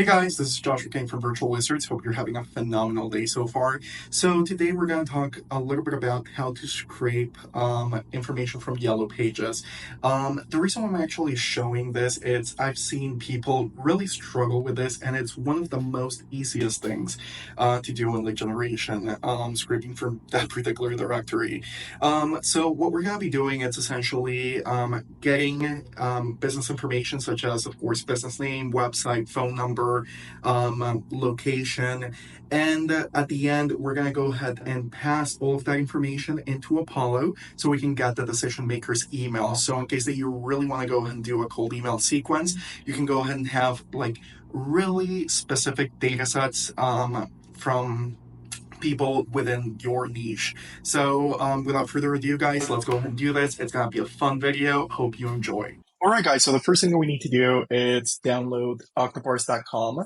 Hey guys, this is Joshua King from Virtual Wizards. Hope you're having a phenomenal day so far. So today we're going to talk a little bit about how to scrape information from yellow pages. The reason why I'm actually showing this is I've seen people really struggle with this, and it's one of the most easiest things to do in lead generation, scraping from that particular directory. So what we're going to be doing is essentially getting business information such as, of course, business name, website, phone number, location. And at the end, we're going to go ahead and pass all of that information into Apollo so we can get the decision maker's email. So in case that you really want to go ahead and do a cold email sequence, you can go ahead and have like really specific data sets from people within your niche. So without further ado, guys, let's go ahead and do this. It's going to be a fun video. Hope you enjoy. All right, guys. So the first thing that we need to do is download octoparse.com.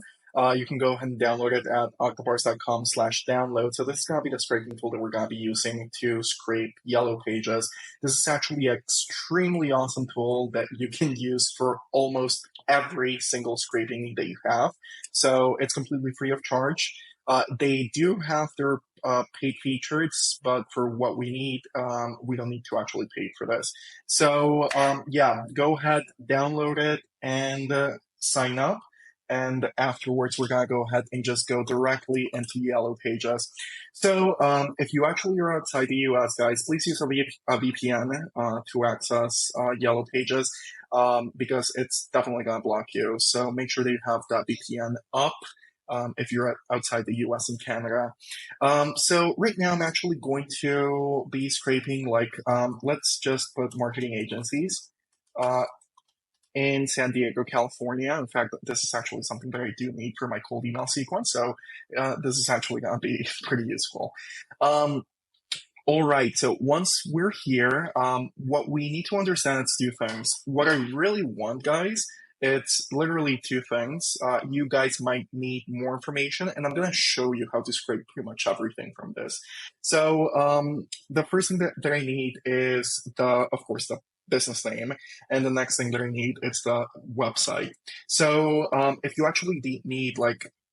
You can go ahead and download it at octoparse.com/download. So this is going to be the scraping tool that we're going to be using to scrape yellow pages. This is actually an extremely awesome tool that you can use for almost every single scraping that you have. So it's completely free of charge. They do have their paid features, but for what we need, we don't need to actually pay for this. So yeah, go ahead, download it, and sign up. And afterwards, we're gonna go ahead and just go directly into Yellow Pages. So if you actually are outside the US, guys, please use a VPN to access Yellow Pages because it's definitely gonna block you. So make sure that you have that VPN up if you're outside the US and Canada. So right now I'm actually going to be scraping let's just put marketing agencies in San Diego, California. In fact, this is actually something that I do need for my cold email sequence. So this is actually going to be pretty useful. All right, so once we're here, what we need to understand is two things. What I really want, guys, it's literally two things. You guys might need more information, and I'm going to show you how to scrape pretty much everything from this. So the first thing that I need is of course, the business name, and the next thing that I need is the website. So if you actually need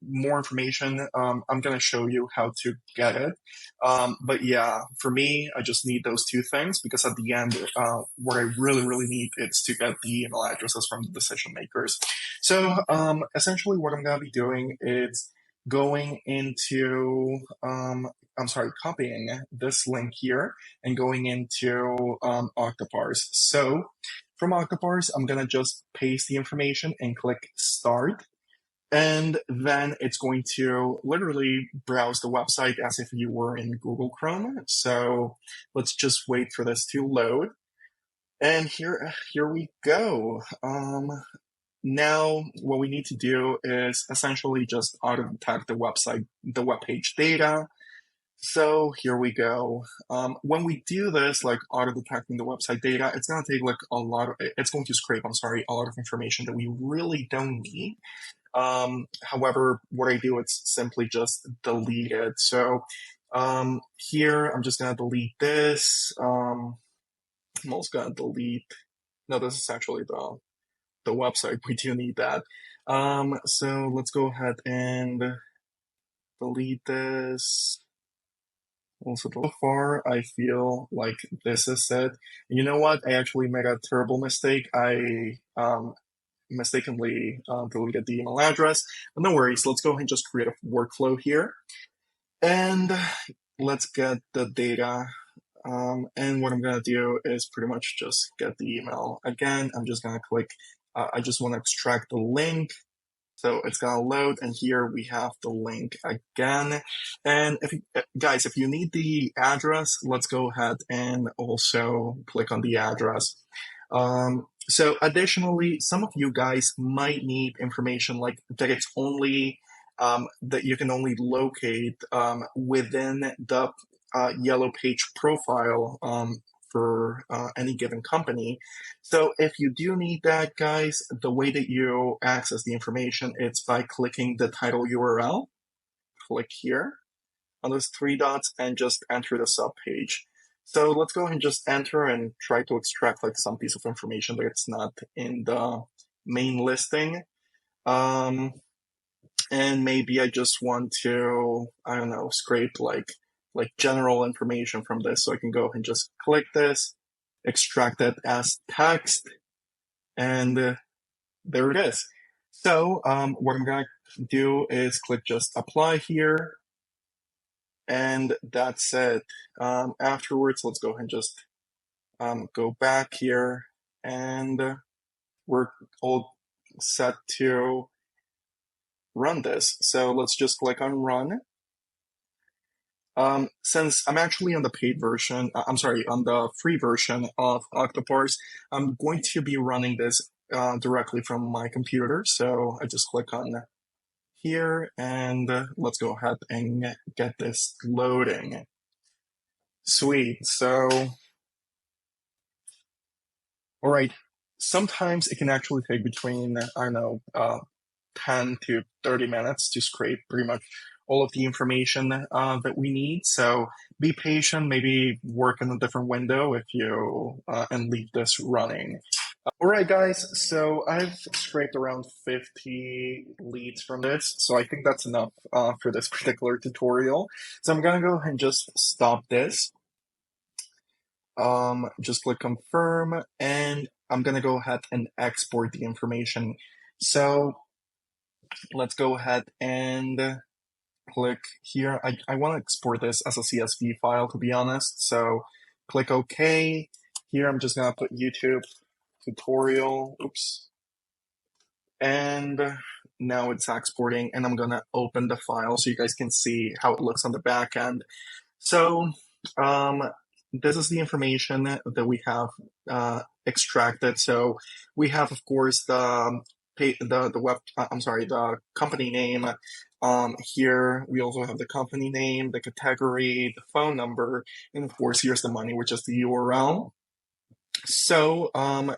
more information, I'm going to show you how to get it. But yeah, for me, I just need those two things because at the end, what I really, really need is to get the email addresses from the decision makers. So essentially what I'm going to be doing is going into, copying this link here and going into Octoparse. So from Octoparse, I'm going to just paste the information and click Start. And then it's going to literally browse the website as if you were in Google Chrome. So let's just wait for this to load. And here we go. Now what we need to do is essentially just auto-detect the web page data. So here we go. When we do this, like auto-detecting the website data, it's going to take it's going to scrape, a lot of information that we really don't need. However, what I do is simply just delete it. So here, I'm just going to delete this. I'm also going to delete, no, this is actually the website. We do need that. So let's go ahead and delete this. Also, so far, I feel like this is it. You know what? I actually made a terrible mistake. I mistakenly deleted the email address, but no worries. Let's go ahead and just create a workflow here. And let's get the data. And what I'm going to do is pretty much just get the email. Again, I'm just going to click, I just want to extract the link. So it's going to load, and here we have the link again. And guys, if you need the address, let's go ahead and also click on the address. So additionally, some of you guys might need information like that it's only that you can only locate within the yellow page profile for any given company. So if you do need that, guys, the way that you access the information, it's by clicking the title URL. Click here on those three dots and just enter the subpage. So let's go ahead and just enter and try to extract like some piece of information that it's not in the main listing. and maybe I just want to, I don't know, scrape like general information from this. So I can go and just click this, extract it as text, and there it is. So what I'm gonna do is click just apply here, and that's it. Afterwards, let's go ahead and just go back here, and we're all set to run this. So let's just click on run. Since I'm actually on the paid version, I'm sorry, on the free version of Octoparse, I'm going to be running this directly from my computer. So I just click on here, and let's go ahead and get this loading. Sweet. So, all right. Sometimes it can actually take between, I don't know, 10 to 30 minutes to scrape pretty much all of the information that we need. So be patient, maybe work in a different window if you and leave this running. All right, guys, so I've scraped around 50 leads from this, so I think that's enough for this particular tutorial. So I'm gonna go ahead and just stop this. Just click confirm, and I'm gonna go ahead and export the information. So let's go ahead and click here. I want to export this as a CSV file, to be honest. So click OK. Here I'm just gonna put YouTube tutorial. Oops. And now it's exporting, and I'm gonna open the file so you guys can see how it looks on the back end. So this is the information that we have extracted. So we have, of course, the company name. Here we also have the company name, the category, the phone number, and of course here's the money, which is the URL. So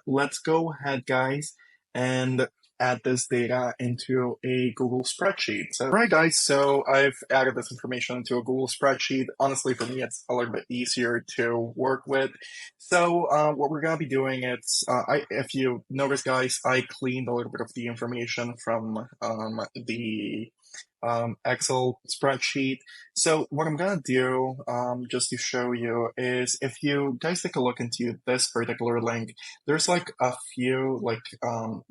let's go ahead, guys, and add this data into a Google spreadsheet. So, all right, guys, so I've added this information into a Google spreadsheet. Honestly, for me, it's a little bit easier to work with. So what we're going to be doing is, if you notice, guys, I cleaned a little bit of the information from the Excel spreadsheet. So what I'm gonna do, just to show you, is if you guys take a look into this particular link, there's like a few, like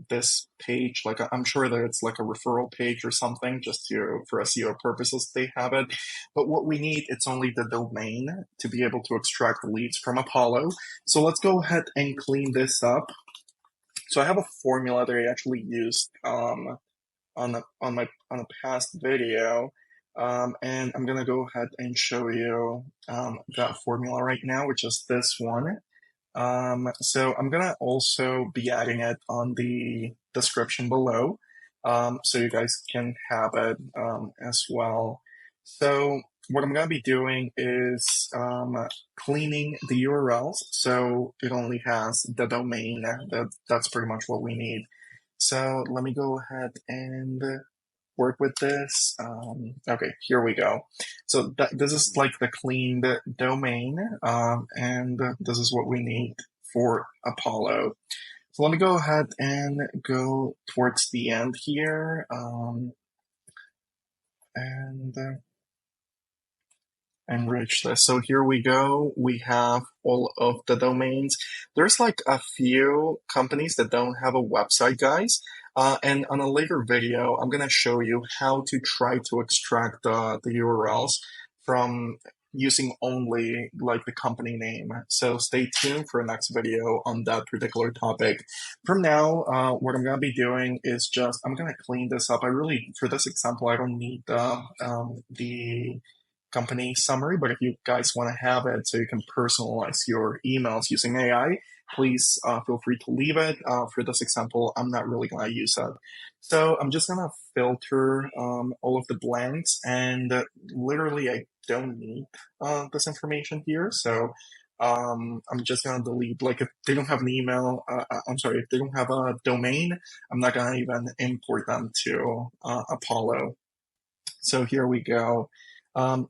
this page, like I'm sure that it's like a referral page or something, just for SEO purposes they have it. But what we need, it's only the domain to be able to extract the leads from Apollo. So let's go ahead and clean this up. So I have a formula that I actually used on a past video, and I'm gonna go ahead and show you that formula right now, which is this one. So I'm gonna also be adding it on the description below, so you guys can have it as well. So what I'm gonna be doing is cleaning the URLs, so it only has the domain. That's pretty much what we need. So let me go ahead and work with this. Okay, here we go. So this is like the cleaned domain, and this is what we need for Apollo. So let me go ahead and go towards the end here, and enrich this. So here we go. We have all of the domains. There's like a few companies that don't have a website, guys. And on a later video, I'm going to show you how to try to extract the URLs from using only like the company name. So stay tuned for a next video on that particular topic. From now, what I'm going to be doing is just, I'm going to clean this up. For this example, I don't need the company summary, but if you guys want to have it so you can personalize your emails using AI, please feel free to leave it. For this example, I'm not really going to use that. So I'm just going to filter all of the blanks, and literally I don't need this information here. So I'm just going to delete, like if they don't have an email, if they don't have a domain, I'm not going to even import them to Apollo. So here we go.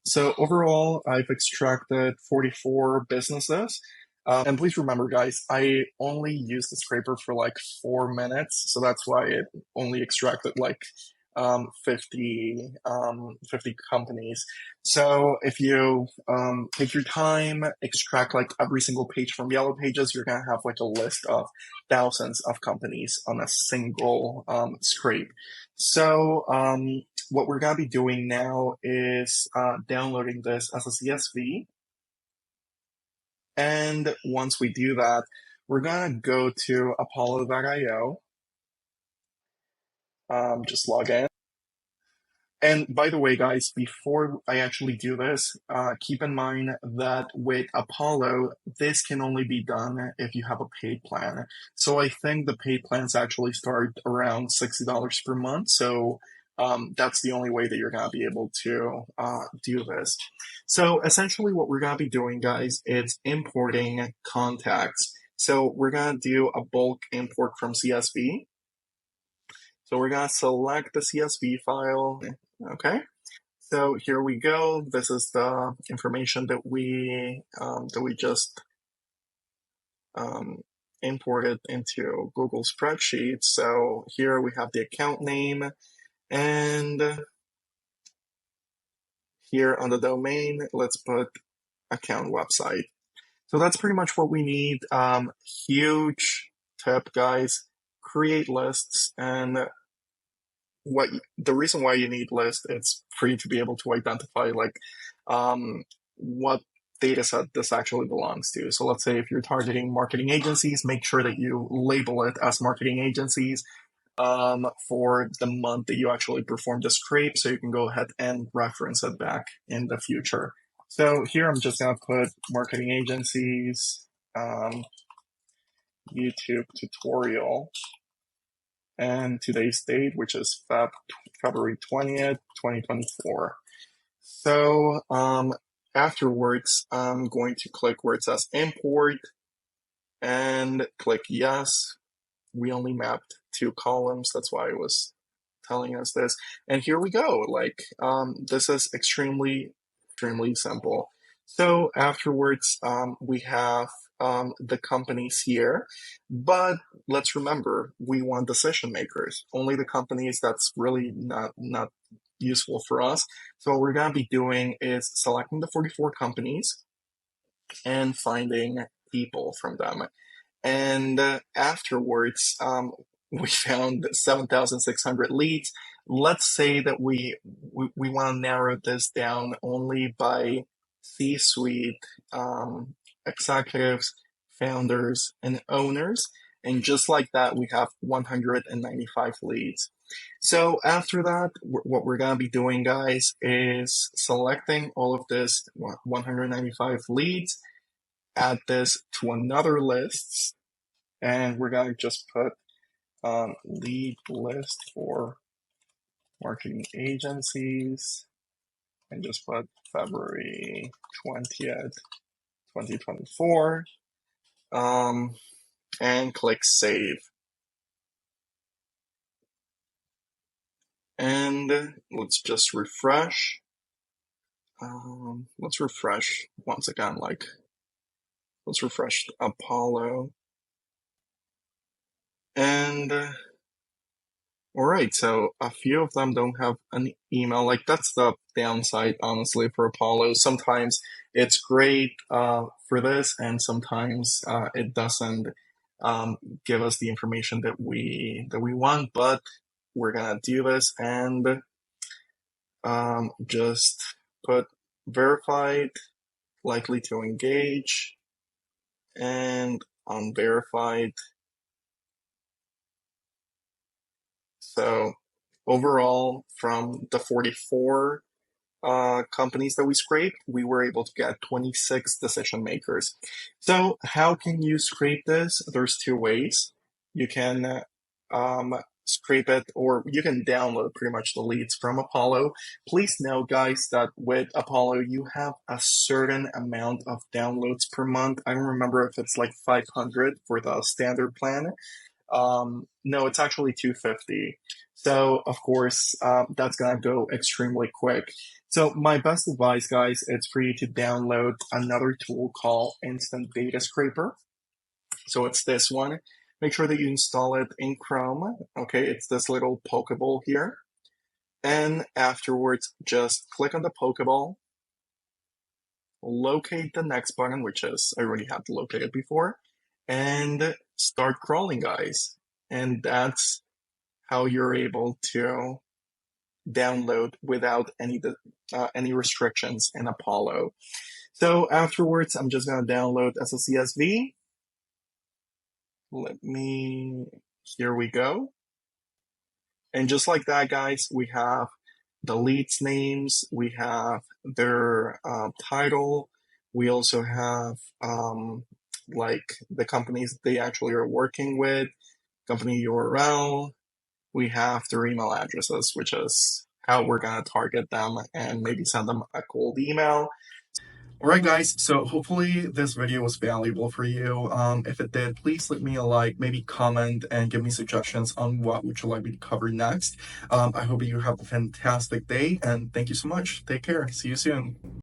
So overall, I've extracted 44 businesses. And please remember, guys, I only used the scraper for like 4 minutes. So that's why it only extracted like 50 companies. So if you take your time, extract like every single page from Yellow Pages, you're gonna have like a list of thousands of companies on a single scrape. So what we're gonna be doing now is downloading this as a CSV. And once we do that, we're gonna go to apollo.io, just log in. And by the way, guys, before I actually do this, keep in mind that with Apollo, this can only be done if you have a paid plan. So I think the paid plans actually start around $60 per month. So that's the only way that you're going to be able to do this. So essentially what we're going to be doing, guys, is importing contacts. So we're going to do a bulk import from CSV. So we're going to select the CSV file. Okay, so here we go. This is the information that we just imported into Google Spreadsheets. So here we have the account name, and here on the domain, let's put account website. So that's pretty much what we need. Huge tip, guys, create lists. And what the reason why you need lists is for you to be able to identify like what data set this actually belongs to. So let's say if you're targeting marketing agencies, make sure that you label it as marketing agencies for the month that you actually performed the scrape, so you can go ahead and reference it back in the future. So here I'm just going to put marketing agencies, YouTube tutorial, and today's date, which is February 20th, 2024. So afterwards, I'm going to click where it says import and click yes. We only mapped 2 columns. That's why it was telling us this. And here we go. Like this is extremely simple. So afterwards, we have the companies here, but let's remember, we want decision makers, only the companies that's really not useful for us. So what we're going to be doing is selecting the 44 companies and finding people from them. And afterwards, we found 7,600 leads. Let's say that we want to narrow this down only by C-suite executives, founders, and owners. And just like that, we have 195 leads. So after that, what we're going to be doing, guys, is selecting all of this 195 leads, add this to another list, and we're going to just put lead list for marketing agencies and just put February 20th, 2024, and click save. And let's just refresh. Let's refresh once again, like let's refresh Apollo. And all right, so a few of them don't have an email. Like that's the downside, honestly, for Apollo. Sometimes it's great for this, and sometimes it doesn't give us the information that we want. But we're gonna do this and just put verified, likely to engage, and unverified. So overall, from the 44 companies that we scraped, we were able to get 26 decision makers. So how can you scrape this? There's 2 ways. You can scrape it, or you can download pretty much the leads from Apollo. Please note, guys, that with Apollo, you have a certain amount of downloads per month. I don't remember if it's like 500 for the standard plan. No, it's actually 250. So of course, that's gonna go extremely quick. So my best advice, guys, is for you to download another tool called Instant Data Scraper. So it's this one. Make sure that you install it in Chrome. Okay, it's this little pokeball here. And afterwards, just click on the Pokeball, locate the next button, which is, I already have located before, and start crawling, guys. And that's how you're able to download without any restrictions in Apollo. So afterwards, I'm just gonna download as a CSV. Here we go. And just like that, guys, we have the leads names, we have their title, we also have like the companies they actually are working with, company URL, we have their email addresses, which is how we're going to target them and maybe send them a cold email. Alright guys, so hopefully this video was valuable for you. If it did, please leave me a like, maybe comment, and give me suggestions on what would you like me to cover next. I hope you have a fantastic day, and thank you so much. Take care. See you soon.